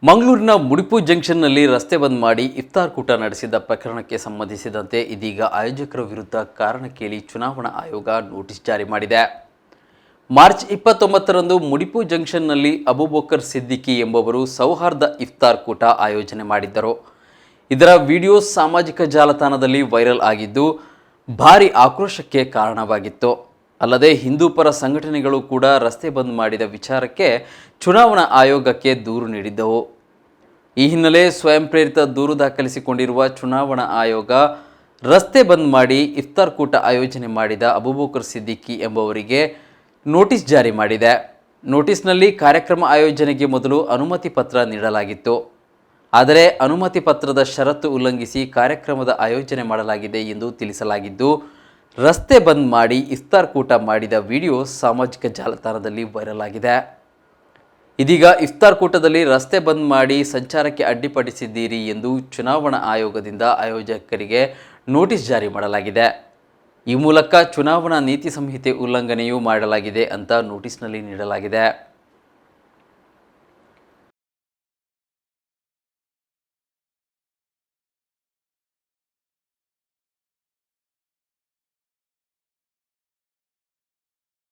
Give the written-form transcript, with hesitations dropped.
ಮಂಗಳೂರಿನ ಮುಡಿಪು ಜಂಕ್ಷನ್ನಲ್ಲಿ ರಸ್ತೆ ಬಂದ್ ಮಾಡಿ ಇಫ್ತಾರ್ ಕೂಟ ನಡೆಸಿದ ಪ್ರಕರಣಕ್ಕೆ ಸಂಬಂಧಿಸಿದಂತೆ ಇದೀಗ ಆಯೋಜಕರ ವಿರುದ್ಧ ಕಾರಣ ಕೇಳಿ ಚುನಾವಣಾ ಆಯೋಗ ನೋಟಿಸ್ ಜಾರಿ ಮಾಡಿದೆ. ಮಾರ್ಚ್ 29ರಂದು ಮುಡಿಪು ಜಂಕ್ಷನ್ನಲ್ಲಿ ಅಬೂಬಕರ್ ಸಿದ್ದಿಕಿ ಎಂಬುವರು ಸೌಹಾರ್ದ ಇಫ್ತಾರ್ ಕೂಟ ಆಯೋಜನೆ ಮಾಡಿದ್ದರು. ಇದರ ವಿಡಿಯೋ ಸಾಮಾಜಿಕ ಜಾಲತಾಣದಲ್ಲಿ ವೈರಲ್ ಆಗಿದ್ದು ಭಾರೀ ಆಕ್ರೋಶಕ್ಕೆ ಕಾರಣವಾಗಿತ್ತು. ಅಲ್ಲದೆ ಹಿಂದೂ ಪರ ಸಂಘಟನೆಗಳು ಕೂಡ ರಸ್ತೆ ಬಂದ್ ಮಾಡಿದ ವಿಚಾರಕ್ಕೆ ಚುನಾವಣಾ ಆಯೋಗಕ್ಕೆ ದೂರು ನೀಡಿದ್ದವು. ಈ ಹಿನ್ನೆಲೆ ಸ್ವಯಂ ಪ್ರೇರಿತ ದೂರು ದಾಖಲಿಸಿಕೊಂಡಿರುವ ಚುನಾವಣಾ ಆಯೋಗ ರಸ್ತೆ ಬಂದ್ ಮಾಡಿ ಇಫ್ತಾರ್ ಕೂಟ ಆಯೋಜನೆ ಮಾಡಿದ ಅಬೂಬಕರ್ ಸಿದ್ದಿಕಿ ಎಂಬುವರಿಗೆ ನೋಟಿಸ್ ಜಾರಿ ಮಾಡಿದೆ. ನೋಟಿಸ್ನಲ್ಲಿ ಕಾರ್ಯಕ್ರಮ ಆಯೋಜನೆಗೆ ಮೊದಲು ಅನುಮತಿ ಪತ್ರ ನೀಡಲಾಗಿತ್ತು. ಆದರೆ ಅನುಮತಿ ಪತ್ರದ ಷರತ್ತು ಉಲ್ಲಂಘಿಸಿ ಕಾರ್ಯಕ್ರಮದ ಆಯೋಜನೆ ಮಾಡಲಾಗಿದೆ ಎಂದು ತಿಳಿಸಲಾಗಿದ್ದು, ರಸ್ತೆ ಬಂದ್ ಮಾಡಿ ಇಫ್ತಾರ್ ಕೂಟ ಮಾಡಿದ ವಿಡಿಯೋ ಸಾಮಾಜಿಕ ಜಾಲತಾಣದಲ್ಲಿ ವೈರಲ್ ಆಗಿದೆ. ಇದೀಗ ಇಫ್ತಾರ್ ಕೂಟದಲ್ಲಿ ರಸ್ತೆ ಬಂದ್ ಮಾಡಿ ಸಂಚಾರಕ್ಕೆ ಅಡ್ಡಿಪಡಿಸಿದ್ದೀರಿ ಎಂದು ಚುನಾವಣಾ ಆಯೋಗದಿಂದ ಆಯೋಜಕರಿಗೆ ನೋಟಿಸ್ ಜಾರಿ ಮಾಡಲಾಗಿದೆ. ಈ ಮೂಲಕ ಚುನಾವಣಾ ನೀತಿ ಸಂಹಿತೆ ಉಲ್ಲಂಘನೆಯೂ ಮಾಡಲಾಗಿದೆ ಅಂತ ನೋಟಿಸ್ನಲ್ಲಿ ನೀಡಲಾಗಿದೆ.